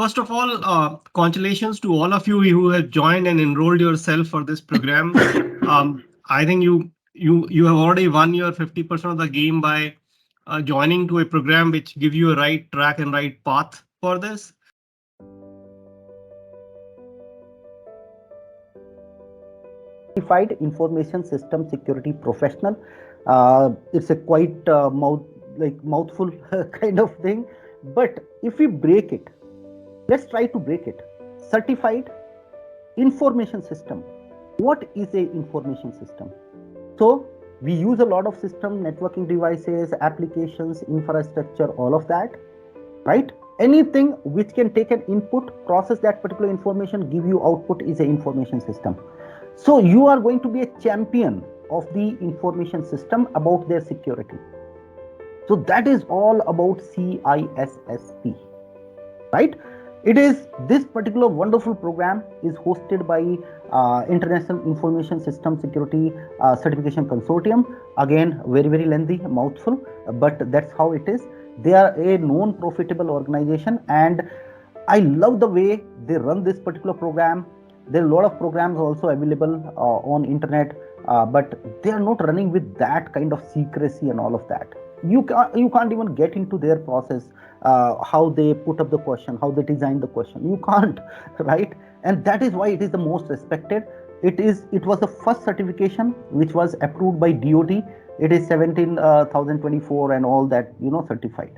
First of all, congratulations to all of you who have joined and enrolled yourself for this program. I think you have already won your 50% of the game by joining to a program which give you a right track and right path for this. Certified information system security professional. It's a quite mouthful kind of thing, but if we break it, let's try to break it. Certified information system. What is a information system? So we use a lot of system, networking devices, applications, infrastructure, all of that, right? Anything which can take an input, process that particular information, give you output is an information system. So you are going to be a champion of the information system about their security. So that is all about CISSP, right? It is this particular wonderful program is hosted by International Information System Security Certification Consortium. Again, very lengthy mouthful, but that's how it is. They are a non-profitable organization, and I love the way they run this particular program. There are a lot of programs also available on internet, but they are not running with that kind of secrecy and all of that. You can't even get into their process, how they put up the question, how they design the question. You can't, right? And that is why it is the most respected. It was the first certification which was approved by DoD. It is 17,024 and all that, certified.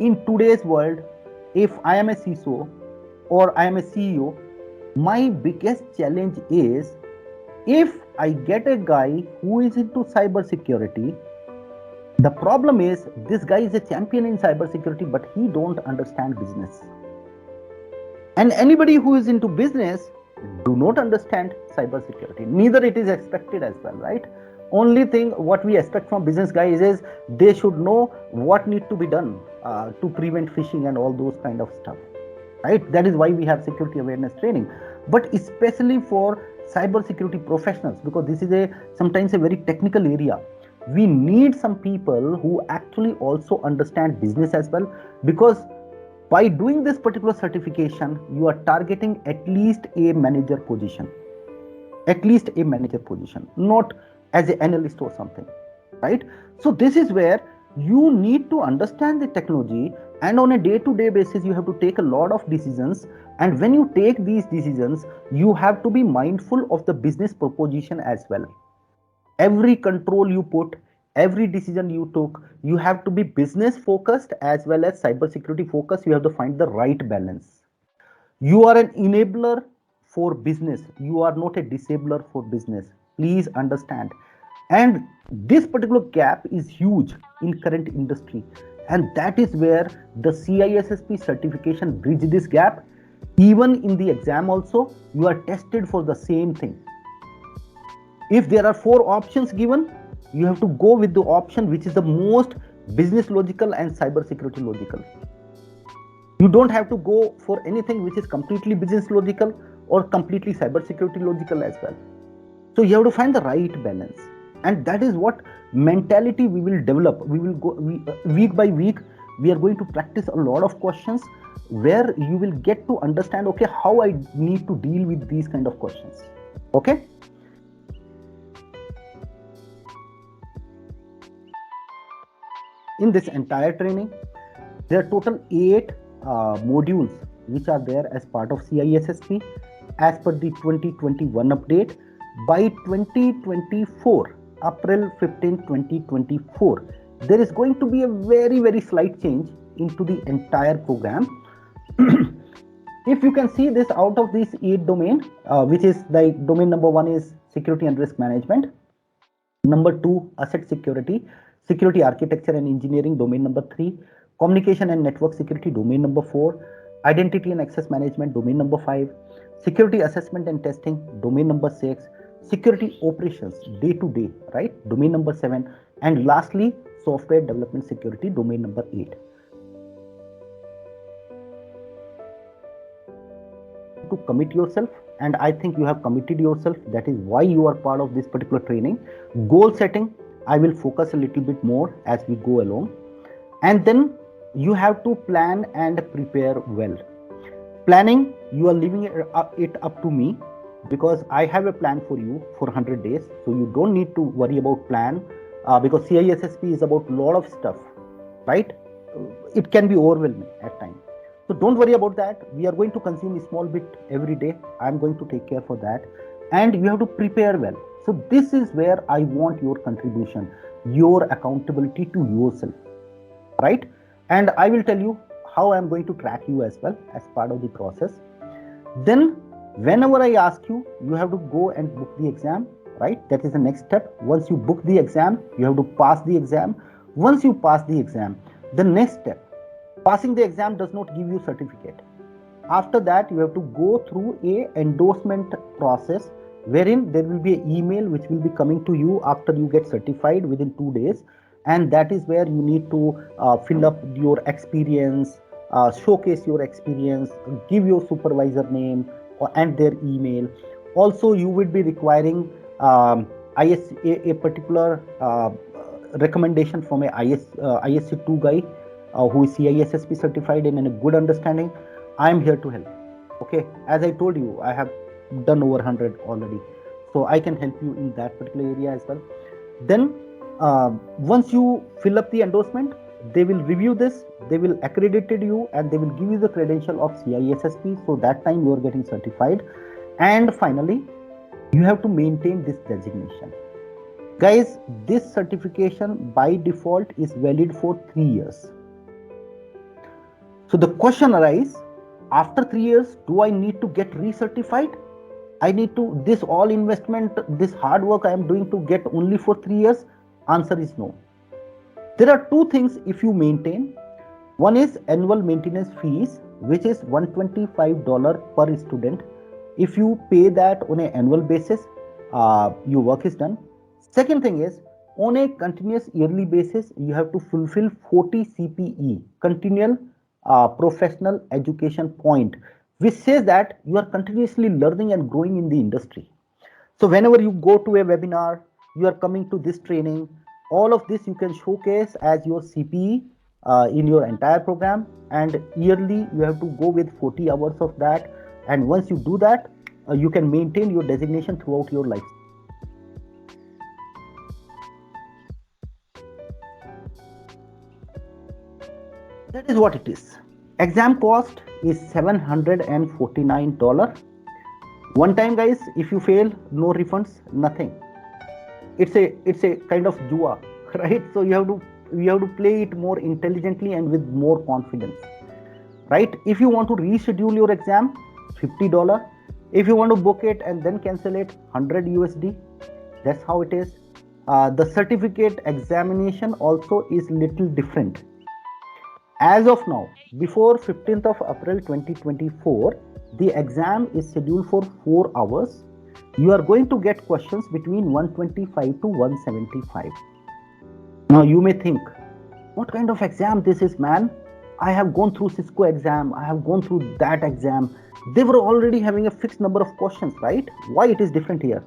In today's world, if I am a CISO or I am a CEO, my biggest challenge is, if I get a guy who is into cybersecurity, the problem is this guy is a champion in cybersecurity, but he don't understand business. And anybody who is into business do not understand cybersecurity. Neither it is expected as well, right? Only thing what we expect from business guys is they should know what need to be done to prevent phishing and all those kind of stuff, right? That is why we have security awareness training. But especially for cybersecurity professionals, because this is sometimes a very technical area, we need some people who actually also understand business as well, because by doing this particular certification, you are targeting at least a manager position, not as an analyst or something, right? So this is where you need to understand the technology, and on a day-to-day basis, you have to take a lot of decisions. And when you take these decisions, you have to be mindful of the business proposition as well. Every control you put, every decision you took, you have to be business focused as well as cybersecurity focused. You have to find the right balance. You are an enabler for business. You are not a disabler for business. Please understand. And this particular gap is huge in current industry. And that is where the CISSP certification bridges this gap. Even in the exam also, you are tested for the same thing. If there are 4 options given, you have to go with the option which is the most business logical and cybersecurity logical. You don't have to go for anything which is completely business logical or completely cybersecurity logical as well. So you have to find the right balance. And that is what mentality we will develop. We will go week by week. We are going to practice a lot of questions where you will get to understand, okay, how I need to deal with these kind of questions. Okay. In this entire training, there are total 8 modules which are there as part of CISSP as per the 2021 update. By 2024, April 15, 2024, there is going to be a very slight change into the entire program. If you can see this, out of these 8 domain, which is the domain number 1 is security and risk management, number 2 asset security, security architecture and engineering, domain number 3, communication and network security, domain number 4, identity and access management, domain number 5, security assessment and testing, domain number 6, security operations day to day, right, domain number 7, and lastly software development security, domain number 8. To commit yourself, and I think you have committed yourself. That is why you are part of this particular training. Goal setting, I will focus a little bit more as we go along. And then you have to plan and prepare well. Planning, you are leaving it up to me, because I have a plan for you for 100 days. So you don't need to worry about plan, because CISSP is about a lot of stuff, right? It can be overwhelming at times. So don't worry about that. We are going to consume a small bit every day. I'm going to take care for that. And you have to prepare well. So this is where I want your contribution, your accountability to yourself, right? And I will tell you how I'm going to track you as well as part of the process. Then whenever I ask you, you have to go and book the exam, right? That is the next step. Once you book the exam, you have to pass the exam. Once you pass the exam, the next step, passing the exam does not give you certificate. After that, you have to go through a endorsement process, wherein there will be an email which will be coming to you after you get certified within 2 days. And that is where you need to fill up your experience, showcase your experience, give your supervisor name and their email. Also, you will be requiring a particular recommendation from a ISC2 guy who is CISSP certified and in a good understanding. I am here to help. Okay, as I told you, I have done over 100 already, so I can help you in that particular area as well. Then once you fill up the endorsement, they will review this, they will accredited you, and they will give you the credential of CISSP. So that time you are getting certified. And finally, you have to maintain this designation. Guys, this certification by default is valid for 3 years. So the question arises, after 3 years, do I need to get recertified? I need to, this all investment, this hard work I am doing to get only for 3 years? Answer is no. There are two things if you maintain. One is annual maintenance fees, which is $125 per student. If you pay that on an annual basis, your work is done. Second thing is, on a continuous yearly basis, you have to fulfill 40 CPE, continual professional education point, which says that you are continuously learning and growing in the industry. So whenever you go to a webinar, you are coming to this training, all of this you can showcase as your CPE in your entire program, and yearly you have to go with 40 hours of that. And once you do that, you can maintain your designation throughout your life. That is what it is. Exam cost is $749. One time, guys, if you fail, no refunds, nothing. It's a kind of jua, right? So you have to play it more intelligently and with more confidence, right? If you want to reschedule your exam, $50. If you want to book it and then cancel it, 100 USD. That's how it is. The certificate examination also is little different. As of now, before 15th of April 2024, the exam is scheduled for 4 hours. You are going to get questions between 125 to 175. Now you may think, what kind of exam this is, man? I have gone through Cisco exam, I have gone through that exam. They were already having a fixed number of questions, right? Why it is different here?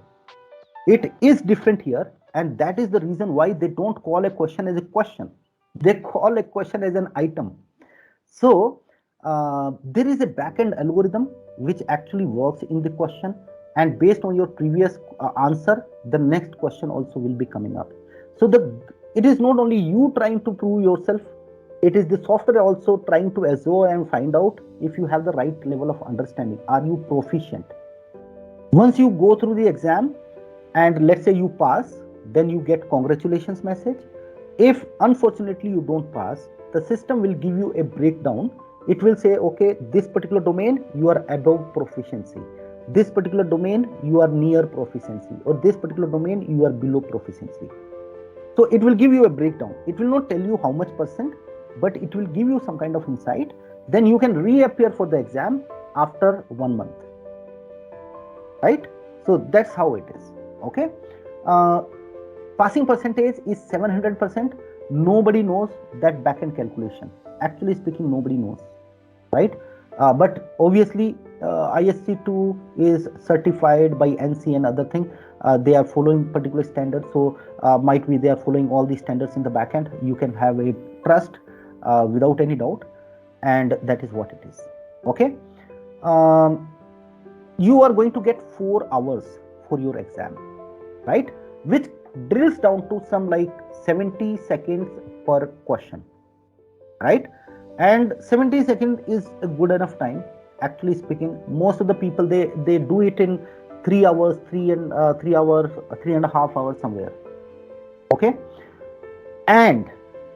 It is different here, and that is the reason why they don't call a question as a question. They call a question as an item. So there is a backend algorithm which actually works in the question, and based on your previous answer, the next question also will be coming up. So it is not only you trying to prove yourself, it is the software also trying to assure and find out if you have the right level of understanding. Are you proficient? Once you go through the exam and let's say you pass, then you get congratulations message. If unfortunately you don't pass, the system will give you a breakdown. It will say, okay, this particular domain you are above proficiency, this particular domain you are near proficiency, or this particular domain you are below proficiency. So it will give you a breakdown. It will not tell you how much percent, but it will give you some kind of insight. Then you can reappear for the exam after 1 month, right? So that's how it is. Okay. Passing percentage is 700%. Nobody knows that backend calculation. Actually speaking, nobody knows, right? But obviously ISC2 is certified by NC and other thing. They are following particular standards, so might be they are following all these standards in the backend. You can have a trust. without any doubt, and that is what it is. Okay. Um, you are going to get 4 hours for your exam, right? Which drills down to some like 70 seconds per question, right? And 70 seconds is a good enough time. Actually speaking, most of the people they do it in 3 hours, 3 hours, 3.5 hours somewhere. Okay. And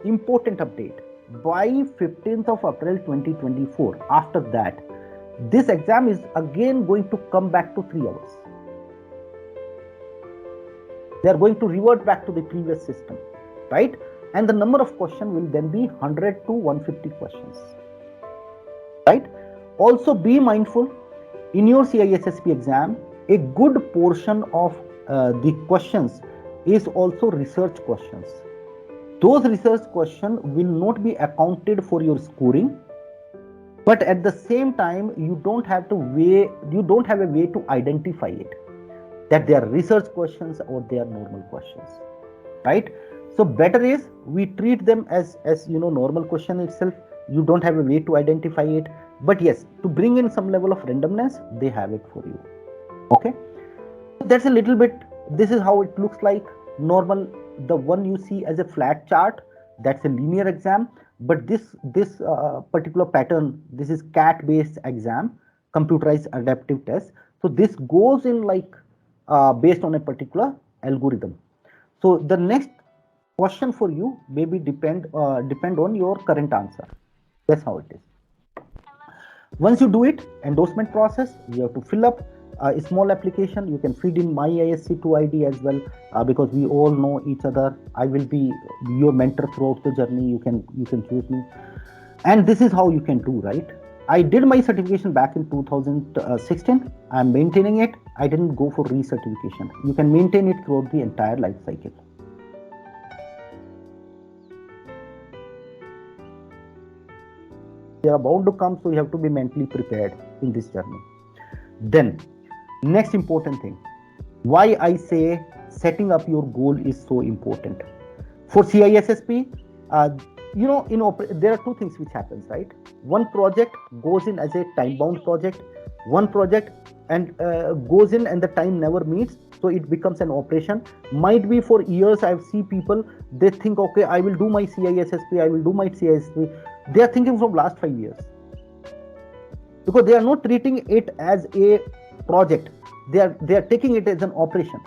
important update, by 15th of April 2024, after that, this exam is again going to come back to 3 hours. They are going to revert back to the previous system, right? And the number of questions will then be 100 to 150 questions, right? Also be mindful, in your CISSP exam, a good portion of the questions is also research questions. Those research questions will not be accounted for your scoring, but at the same time, you don't have a way to identify it, that they are research questions or they are normal questions, right? So better is we treat them as normal question itself. You don't have a way to identify it, but yes, to bring in some level of randomness, they have it for you. Okay, that's a little bit, this is how it looks like. Normal, the one you see as a flat chart, that's a linear exam, but this particular pattern, this is CAT based exam, computerized adaptive test. So this goes in like based on a particular algorithm. So the next question for you maybe depend on your current answer. That's how it is. Once you do it, endorsement process, you have to fill up a small application. You can feed in my ISC2 ID as well, because we all know each other. I will be your mentor throughout the journey. You can choose me, and this is how you can do, right? I did my certification back in 2016. I'm maintaining it. I didn't go for recertification. You can maintain it throughout the entire life cycle. They are bound to come, so you have to be mentally prepared in this journey. Then, next important thing, why I say setting up your goal is so important. For CISSP, there are 2 things which happens, right? One project goes in as a time-bound project. One project and goes in and the time never meets, so it becomes an operation. Might be for years. I've seen people, they think, okay, I will do my CISSP, I will do my CISSP. They are thinking from last 5 years, because they are not treating it as a project. They are taking it as an operation.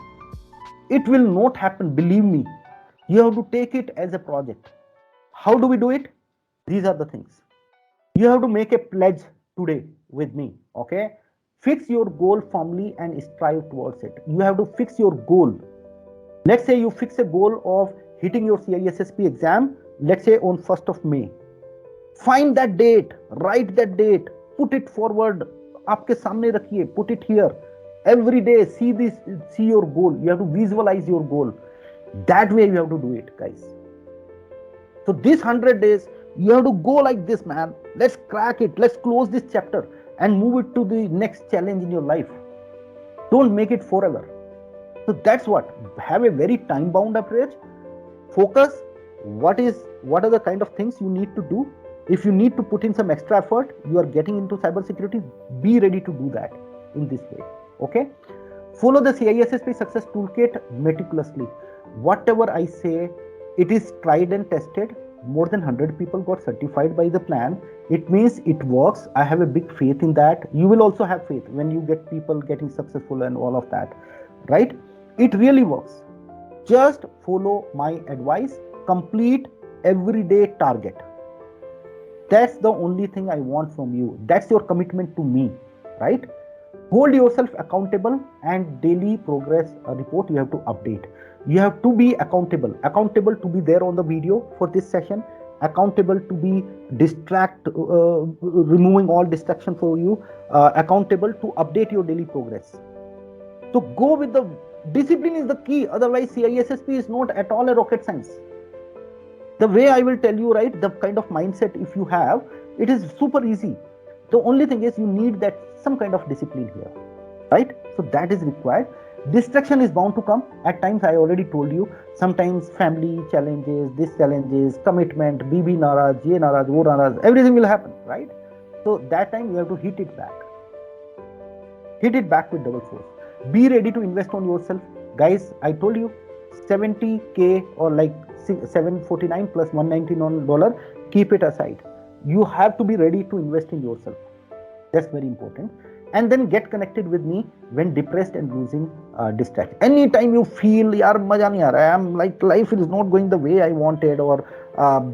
It will not happen, believe me. You have to take it as a project. How do we do it? These are the things. You have to make a pledge today with me. Okay, fix your goal firmly and strive towards it. You have to fix your goal. Let's say you fix a goal of hitting your CISSP exam, let's say on 1st of May. Find that date, write that date, put it forward, आपके सामने रखिए, put it here. Every day, see your goal. You have to visualize your goal. That way you have to do it, guys. So this 100 days, you have to go like this, man. Let's crack it. Let's close this chapter and move it to the next challenge in your life. Don't make it forever. So that's what. Have a very time-bound approach. Focus. What are the kind of things you need to do? If you need to put in some extra effort, you are getting into cybersecurity, be ready to do that in this way. Okay? Follow the CISSP Success Toolkit meticulously. Whatever I say, it is tried and tested. More than 100 people got certified by the plan. It means it works. I have a big faith in that. You will also have faith when you get people getting successful and all of that, right? It really works. Just follow my advice. Complete everyday target. That's the only thing I want from you. That's your commitment to me, right? Hold yourself accountable, and daily progress report you have to update. You have to be accountable to be there on the video for this session, accountable to be removing all distraction for you, accountable to update your daily progress. So go with the discipline is the key. Otherwise, CISSP is not at all a rocket science. The way I will tell you, right, the kind of mindset if you have, it is super easy. The only thing is you need that some kind of discipline here, right? So that is required. Distraction is bound to come. At times, I already told you, sometimes family challenges, this challenges, commitment, BB naraj, ye naraj, wo naraj, everything will happen, right? So that time you have to hit it back. Hit it back with double force. Be ready to invest on yourself. Guys, I told you 70K or like 749 plus $199, keep it aside. You have to be ready to invest in yourself. That's very important. And then get connected with me when depressed and losing distraction. Anytime you feel, yaar, maja nahi aa raha, I'm like, life is not going the way I wanted, or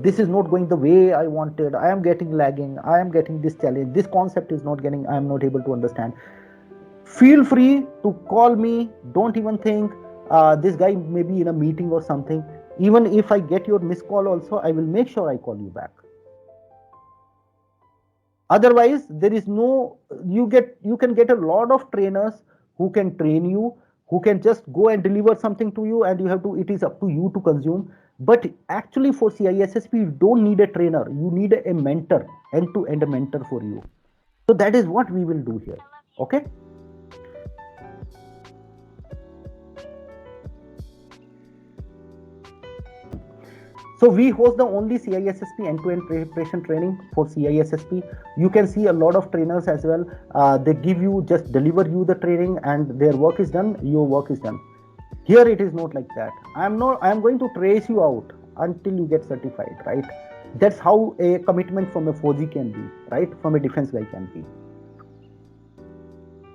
this is not going the way I wanted, I am getting lagging, I am getting this challenge, this concept is not getting, I am not able to understand. Feel free to call me. Don't even think this guy may be in a meeting or something. Even if I get your missed call also, I will make sure I call you back. Otherwise, there is no, you can get a lot of trainers who can train you, who can just go and deliver something to you, and you have to, it is up to you to consume. But actually for CISSP, you don't need a trainer, you need a mentor, end-to-end mentor for you. So that is what we will do here. Okay. So we host the only CISSP end-to-end preparation training for CISSP. You can see a lot of trainers as well. They give you, just deliver you the training and their work is done, your work is done. Here it is not like that. I am going to trace you out until you get certified, right? That's how a commitment from a 4G can be, right? From a defense guy can be.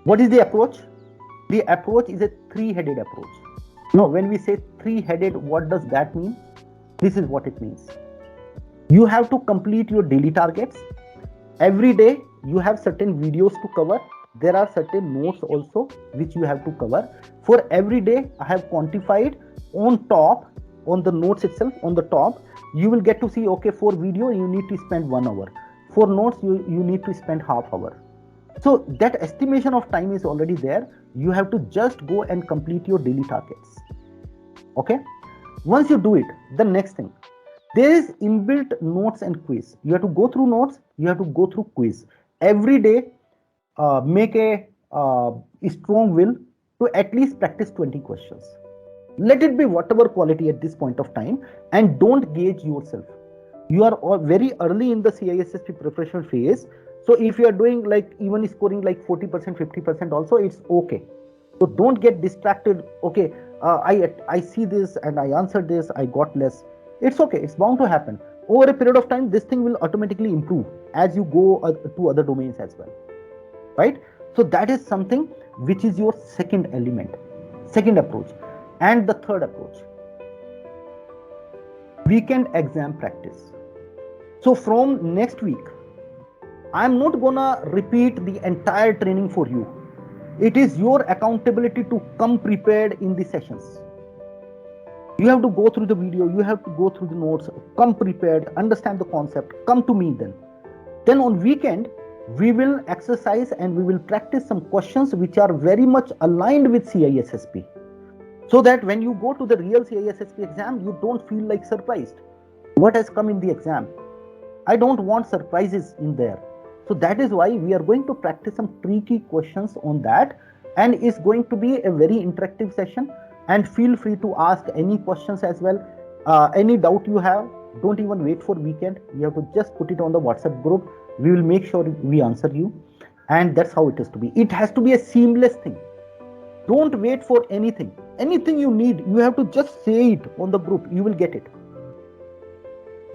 What is the approach? The approach is a three-headed approach. Now, when we say three-headed, what does that mean? This is what it means. You have to complete your daily targets. Every day, you have certain videos to cover. There are certain notes also which you have to cover. For every day, I have quantified on top, on the notes itself, on the top, you will get to see, okay, for video, you need to spend 1 hour. For notes, you need to spend half hour. So that estimation of time is already there. You have to just go and complete your daily targets. Okay. Once you do it, the next thing, there is inbuilt notes and quiz. You have to go through notes, you have to go through quiz. Every day, make a strong will to at least practice 20 questions. Let it be whatever quality at this point of time, and don't gauge yourself. You are all very early in the CISSP preparation phase. So if you are doing like even scoring like 40%, 50% also, it's okay. So don't get distracted. Okay, I see this and I answered this, I got less. It's okay. It's bound to happen. Over a period of time, this thing will automatically improve as you go to other domains as well. Right? So that is something which is your second element, second approach. And the third approach, weekend exam practice. So from next week, I'm not gonna repeat the entire training for you. It is your accountability to come prepared in the sessions. You have to go through the video, you have to go through the notes, come prepared, understand the concept, come to me then. Then on weekend, we will exercise and we will practice some questions which are very much aligned with CISSP. So that when you go to the real CISSP exam, you don't feel like surprised. What has come in the exam? I don't want surprises in there. So that is why we are going to practice some tricky questions on that, and it's going to be a very interactive session. And feel free to ask any questions as well. Any doubt you have, don't even wait for weekend. You have to just put it on the WhatsApp group. We will make sure we answer you. And that's how it is to be. It has to be a seamless thing. Don't wait for anything. Anything you need, you have to just say it on the group. You will get it.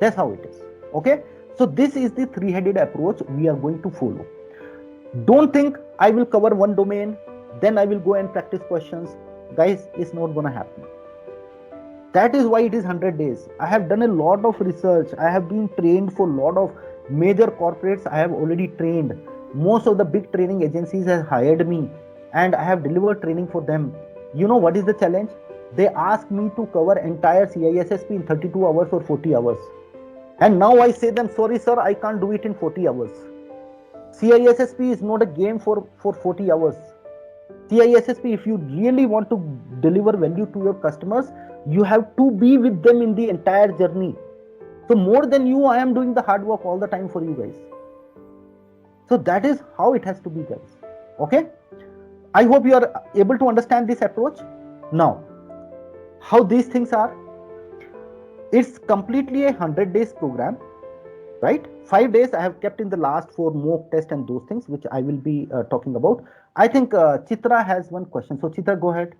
That's how it is. Okay. So this is the three-headed approach we are going to follow. Don't think I will cover one domain, then I will go and practice questions. Guys, it's not going to happen. That is why it is 100 days. I have done a lot of research. I have been trained for a lot of major corporates. I have already trained. Most of the big training agencies have hired me and I have delivered training for them. You know what is the challenge? They ask me to cover entire CISSP in 32 hours or 40 hours. And now I say them, sorry sir, I can't do it in 40 hours. CISSP is not a game for 40 hours. CISSP, if you really want to deliver value to your customers, you have to be with them in the entire journey. So more than you, I am doing the hard work all the time for you guys. So that is how it has to be, guys. Okay. I hope you are able to understand this approach. Now, how these things are, it's completely a 100 days program, right? 5 days I have kept in the last for mock test and those things, which I will be talking about. I think Chitra has one question. So Chitra, go ahead.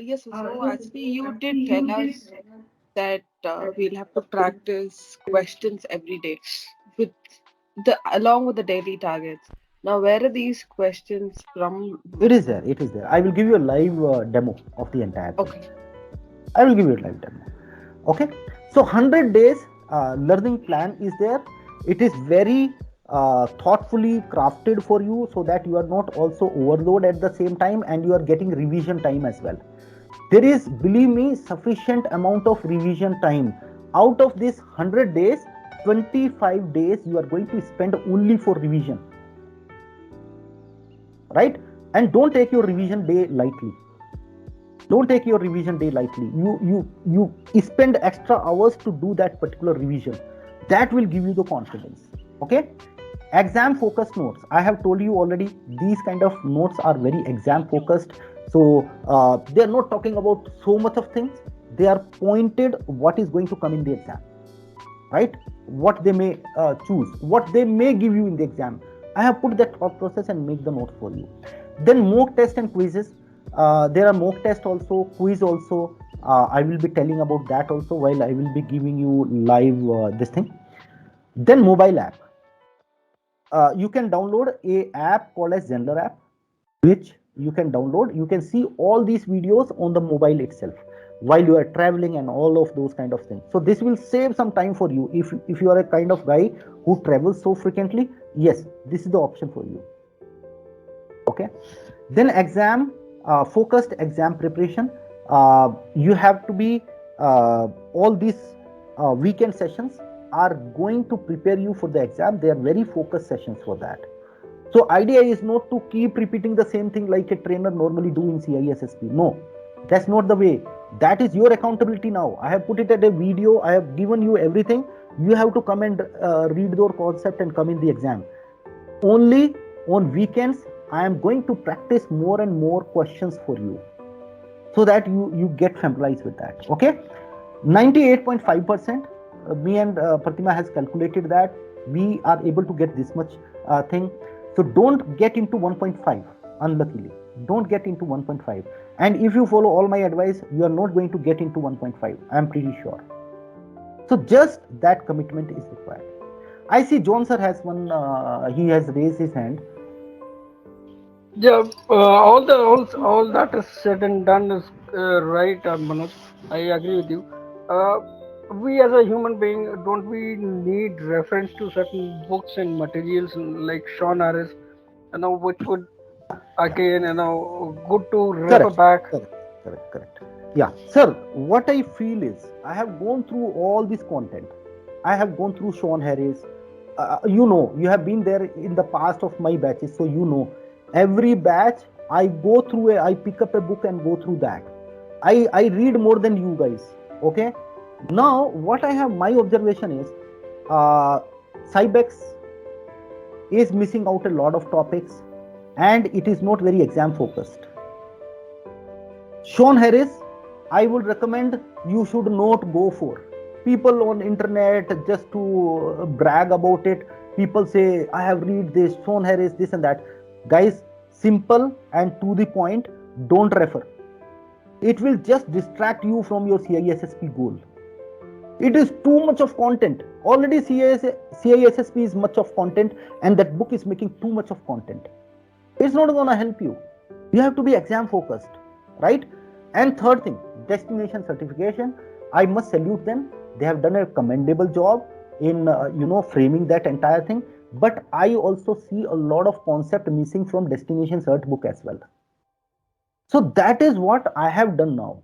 Yes, so actually, you did tell us that we'll have to practice questions every day with along with the daily targets. Now, where are these questions from? It is there. It is there. I will give you a live demo of the entire thing. Okay. I will give you a live demo. Okay. So 100 days learning plan is there. It is very thoughtfully crafted for you so that you are not also overloaded at the same time and you are getting revision time as well. There is, believe me, sufficient amount of revision time. Out of this 100 days, 25 days you are going to spend only for revision, right? And don't take your revision day lightly. Don't take your revision day lightly. You spend extra hours to do that particular revision. That will give you the confidence. Okay. Exam focused notes, I have told you already, these kind of notes are very exam focused. So they are not talking about so much of things. They are pointed what is going to come in the exam, right? What they may choose, what they may give you in the exam. I have put that thought process and make the notes for you. Then mock test and quizzes. There are mock test also, quiz also. I will be telling about that also while I will be giving you live this thing. Then mobile app. You can download a app called as Zenler app, which you can download. You can see all these videos on the mobile itself while you are traveling and all of those kind of things. So this will save some time for you. If you are a kind of guy who travels so frequently, yes, this is the option for you. Okay. Then exam focused exam preparation. You have to be all these weekend sessions are going to prepare you for the exam. They are very focused sessions for that. So idea is not to keep repeating the same thing like a trainer normally do in CISSP. No, that's not the way. That is your accountability now. I have put it at a video. I have given you everything. You have to come and read your concept and come in the exam. Only on weekends, I am going to practice more and more questions for you so that you get familiarized with that. Okay. 98.5%. Me and Pratima has calculated that we are able to get this much thing. So don't get into 1.5, unluckily. Don't get into 1.5. And if you follow all my advice, you are not going to get into 1.5. I am pretty sure. So just that commitment is required. I see John sir has one, he has raised his hand. Yeah, all that is said and done is right, Manoj. I agree with you. Uh, we as a human being, don't we need reference to certain books and materials like Sean Harris, which would again, good to refer Correct, back. correct, correct, correct. Yeah, sir, what I feel is I have gone through all this content. I have gone through Sean Harris. You have been there in the past of my batches, so you know. Every batch, I go through I pick up a book and go through that. I read more than you guys. Okay. Now, what I have, my observation is, uh, Cybex is missing out a lot of topics, and it is not very exam focused. Sean Harris, I would recommend you should not go for. People on internet just to brag about it. People say, I have read this, Sean Harris, this and that. Guys, simple and to the point, don't refer. It will just distract you from your CISSP goal. It is too much of content. Already CISSP is much of content, and that book is making too much of content. It's not going to help you. You have to be exam focused, right? And third thing, destination certification. I must salute them. They have done a commendable job in framing that entire thing. But I also see a lot of concept missing from destination cert book as well. So that is what I have done now.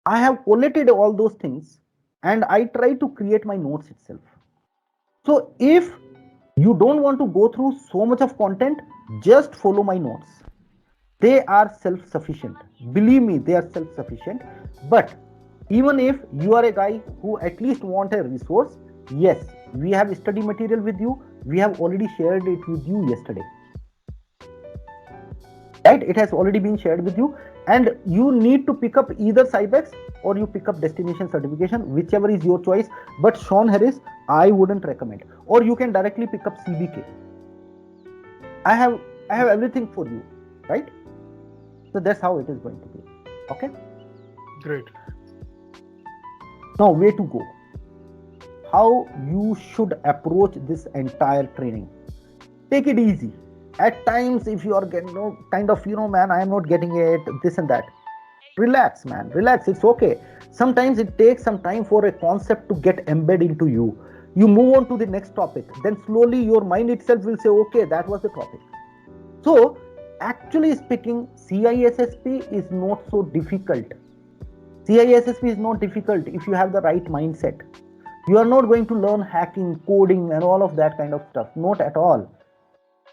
I have collated all those things and I try to create my notes itself. So if you don't want to go through so much of content, just follow my notes. They are self-sufficient. Believe me, they are self-sufficient. But even if you are a guy who at least want a resource, yes, we have study material with you. We have already shared it with you yesterday. right? It has already been shared with you, and you need to pick up either Cybex or you pick up destination certification, whichever is your choice. But Sean Harris, I wouldn't recommend. Or you can directly pick up CBK. I have everything for you, right? So that's how it is going to be. Okay. Great. Now, way to go. How you should approach this entire training. Take it easy. At times, if you are getting man, I am not getting it, this and that. Relax, man. Relax. It's okay. Sometimes it takes some time for a concept to get embedded into you. You move on to the next topic. Then slowly your mind itself will say, okay, that was the topic. So, actually speaking, CISSP is not so difficult. CISSP is not difficult if you have the right mindset. You are not going to learn hacking, coding, and all of that kind of stuff. Not at all.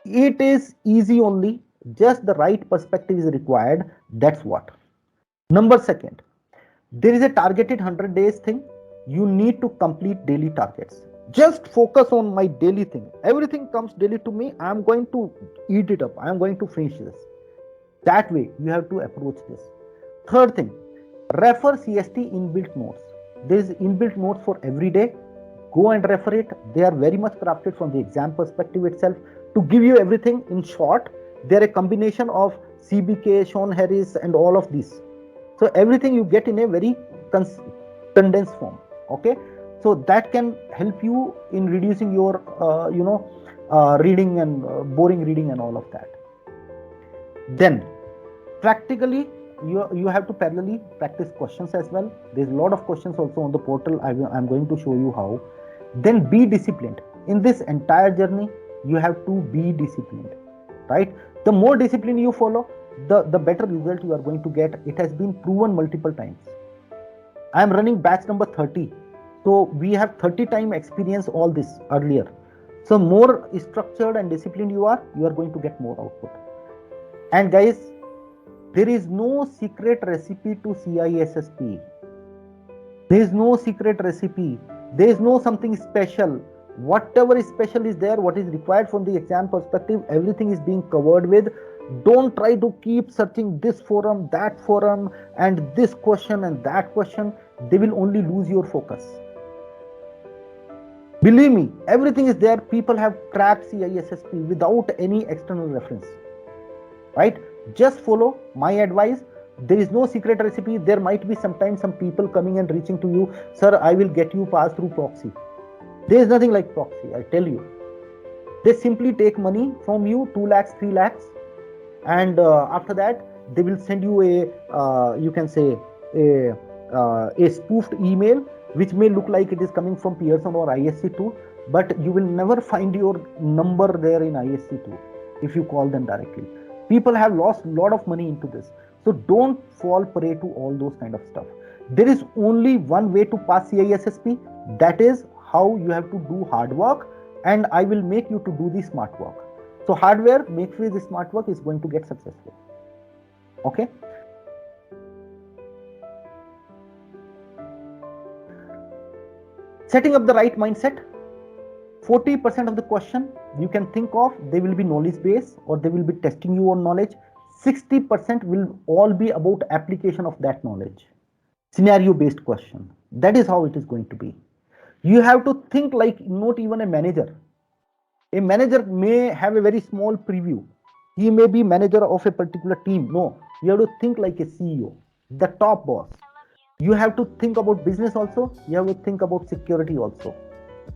It is easy only. Just the right perspective is required. That's what. Number second, there is a targeted 100 days thing. You need to complete daily targets. Just focus on my daily thing. Everything comes daily to me. I'm going to eat it up. I'm going to finish this. That way, you have to approach this. Third thing, refer CST inbuilt notes. There is inbuilt notes for every day. Go and refer it. They are very much crafted from the exam perspective itself to give you everything in short. They're a combination of CBK, Sean Harris, and all of these. So everything you get in a very condensed form. Okay, so that can help you in reducing your reading and boring reading and all of that. Then practically you have to parallelly practice questions as well. There's a lot of questions also on the portal. I'm going to show you how. Then be disciplined. In this entire journey, you have to be disciplined, right? The more discipline you follow, the better result you are going to get. It has been proven multiple times. I am running batch number 30. So we have 30 time experience all this earlier. So more structured and disciplined you are going to get more output. And guys, there is no secret recipe to CISSP. There is no secret recipe. There is no something special. Whatever is special is there. What is required from the exam perspective, everything is being covered with. Don't try to keep searching this forum, that forum, and this question and that question. They will only lose your focus. Believe me, everything is there. People have cracked CISSP without any external reference, right? Just follow my advice. There is no secret recipe. There might be sometimes some people coming and reaching to you, sir, I will get you passed through proxy. There is nothing like proxy, I tell you. They simply take money from you, 2 lakhs, 3 lakhs, and after that they will send you a you can say a spoofed email which may look like it is coming from Pearson or ISC2, but you will never find your number there in ISC2 if you call them directly. People have lost a lot of money into this. So don't fall prey to all those kind of stuff. There is only one way to pass CISSP. That is how you have to do hard work, and I will make you to do the smart work. So hardware makes with the smart work is going to get successful. Okay. Setting up the right mindset. 40% of the question you can think of, they will be knowledge based or they will be testing you on knowledge. 60% will all be about application of that knowledge. Scenario based question. That is how it is going to be. You have to think like not even a manager. A manager may have a very small preview. He may be manager of a particular team. No, you have to think like a CEO, the top boss. You have to think about business also. You have to think about security also,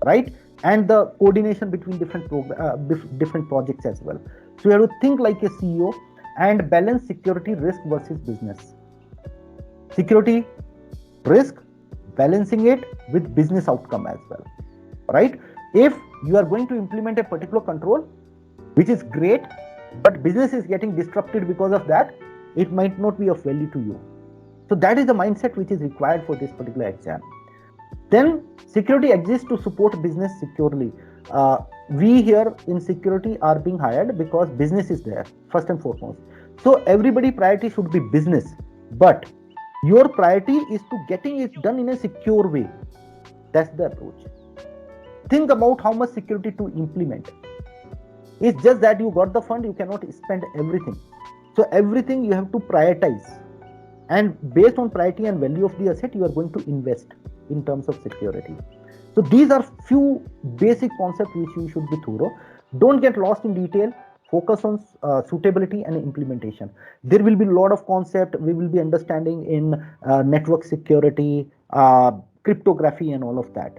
right? And the coordination between different projects as well. So you have to think like a CEO and balance security risk versus business. Security risk, balancing it with business outcome as well, right? If you are going to implement a particular control, which is great, but business is getting disrupted because of that, it might not be of value to you. So that is the mindset which is required for this particular exam. Then security exists to support business securely. We here in security are being hired because business is there first and foremost. So everybody priority should be business, but your priority is to getting it done in a secure way. That's the approach. Think about how much security to implement. It's just that you got the fund, you cannot spend everything. So everything you have to prioritize, and based on priority and value of the asset, you are going to invest in terms of security. So these are few basic concepts which you should be thorough. Don't get lost in detail. Focus on suitability and implementation. There will be a lot of concept we will be understanding in network security, cryptography, and all of that.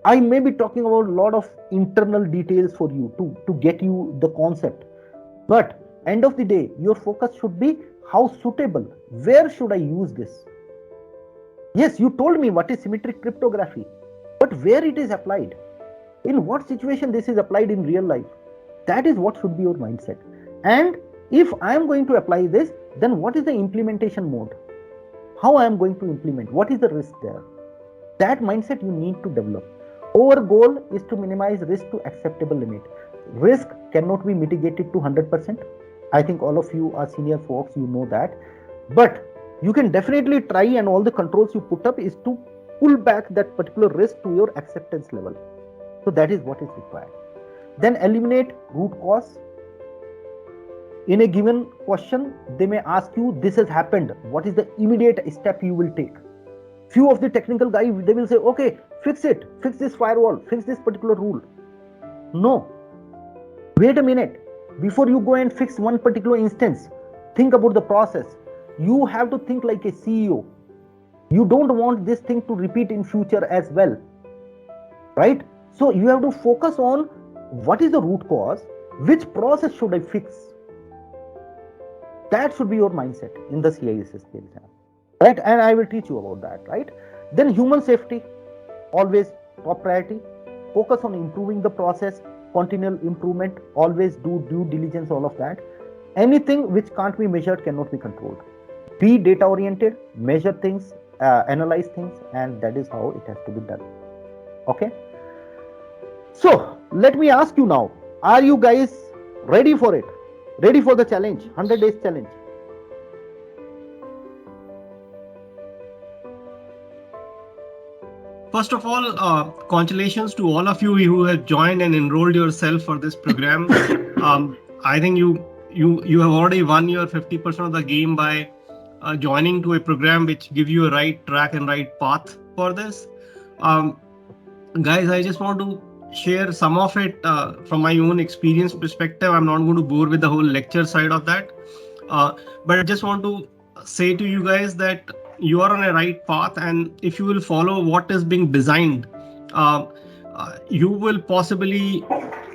I may be talking about a lot of internal details for you to get you the concept. But end of the day, your focus should be how suitable. Where should I use this? Yes, you told me what is symmetric cryptography, but where it is applied, in what situation this is applied in real life, that is what should be your mindset. And if I am going to apply this, then what is the implementation mode? How I am going to implement? What is the risk there? That mindset you need to develop. Our goal is to minimize risk to acceptable limit. Risk cannot be mitigated to 100%. I think all of you are senior folks, you know that. But you can definitely try, and all the controls you put up is to pull back that particular risk to your acceptance level. So that is what is required. Then eliminate root cause. In a given question, they may ask you, this has happened. What is the immediate step you will take? Few of the technical guys, they will say, okay, fix it, fix this firewall, fix this particular rule. No. Wait a minute. Before you go and fix one particular instance, think about the process. You have to think like a CEO. You don't want this thing to repeat in future as well, right? So you have to focus on what is the root cause, which process should I fix. That should be your mindset in the CISSP exam, right? And I will teach you about that, right? Then human safety, always top priority. Focus on improving the process, continual improvement, always do due diligence, all of that. Anything which can't be measured cannot be controlled. Be data oriented, measure things, analyze things, and that is how it has to be done. Okay. So let me ask you now, are you guys ready for it? Ready for the challenge, 100 days challenge? First of all, congratulations to all of you who have joined and enrolled yourself for this program. I think you have already won your 50% of the game by joining to a program which give you a right track and right path for this. Guys, I just want to share some of it from my own experience perspective. I'm not going to bore with the whole lecture side of that, but I just want to say to you guys that you are on a right path, and if you will follow what is being designed, you will possibly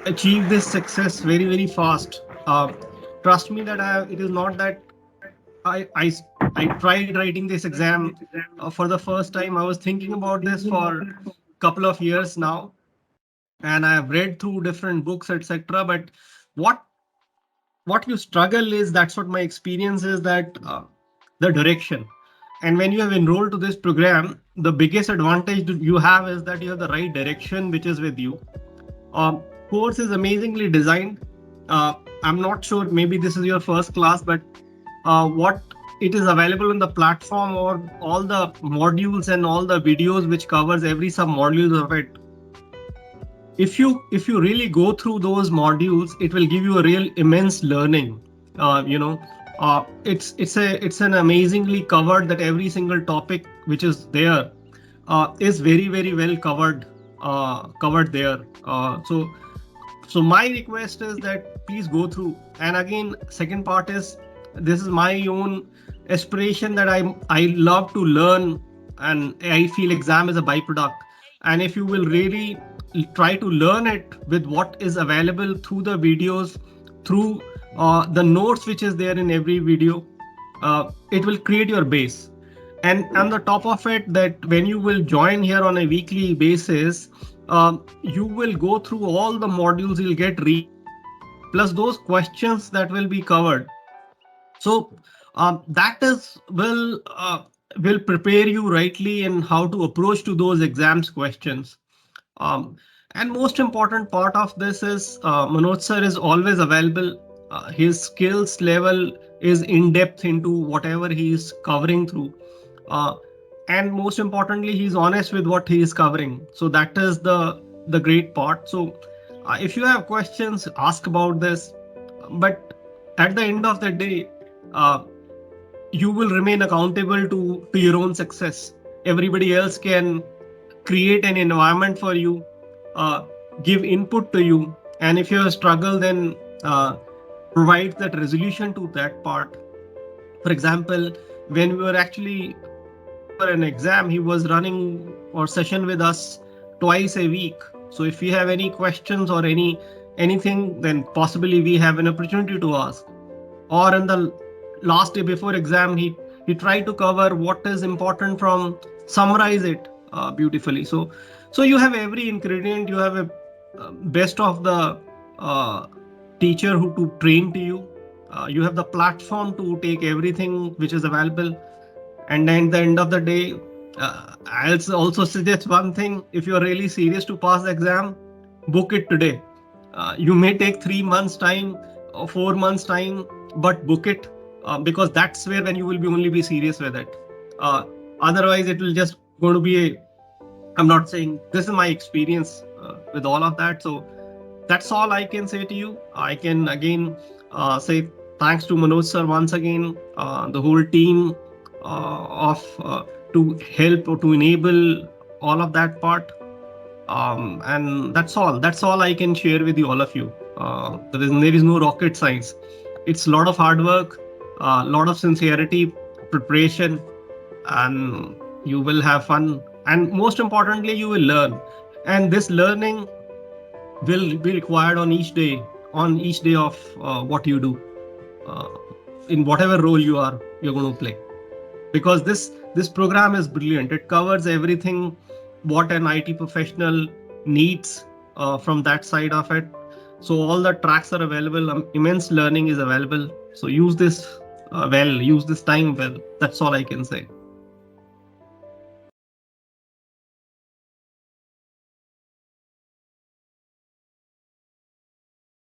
achieve this success very, very fast. Trust me that it is not that I tried writing this exam for the first time. I was thinking about this for a couple of years now, and I have read through different books, etc. But what you struggle is, that's what my experience is, that the direction. And when you have enrolled to this program, the biggest advantage you have is that you have the right direction which is with you. Course is amazingly designed. I'm not sure, maybe this is your first class, but what it is available on the platform, or all the modules and all the videos which covers every sub modules of it. If you really go through those modules, it will give you a real immense learning. It's an amazingly covered, that every single topic which is there is very, very well covered there. So my request is that please go through. And again, second part is, this is my own aspiration, that I love to learn, and I feel exam is a byproduct. And if you will really try to learn it with what is available through the videos, through the notes which is there in every video, it will create your base. And on the top of it, that when you will join here on a weekly basis, you will go through all the modules, you'll get plus those questions that will be covered. So that is will prepare you rightly in how to approach to those exams questions. And most important part of this is, Manoj sir is always available. His skills level is in depth into whatever he is covering through. And most importantly, he's honest with what he is covering. So that is the great part. So if you have questions, ask about this. But at the end of the day, you will remain accountable to your own success. Everybody else can create an environment for you, give input to you, and if you have struggle, then provide that resolution to that part. For example, when we were actually for an exam, he was running or session with us twice a week. So if you have any questions or anything, then possibly we have an opportunity to ask. Or in the last day before exam, he tried to cover what is important from summarize it beautifully. So you have every ingredient. You have a best of the uh, teacher who to train to you. You have the platform to take everything which is available. And at the end of the day, I'll also suggest one thing: if you are really serious to pass the exam, book it today. You may take 3 months time or 4 months time, but book it, because that's where when you will be only be serious with it. Otherwise, it will just going to be a. I'm not saying this is my experience with all of that. So that's all I can say to you. I can again say thanks to Manoj sir once again, the whole team to help or to enable all of that part. And that's all I can share with you, all of you. There is no rocket science. It's a lot of hard work, a lot of sincerity, preparation, and you will have fun. And most importantly, you will learn. And this learning will be required on each day of what you do, uh, in whatever role you're going to play. Because this program is brilliant. It covers everything what an IT professional needs from that side of it. So all the tracks are available. Immense learning is available. So use this use this time well. That's all I can say.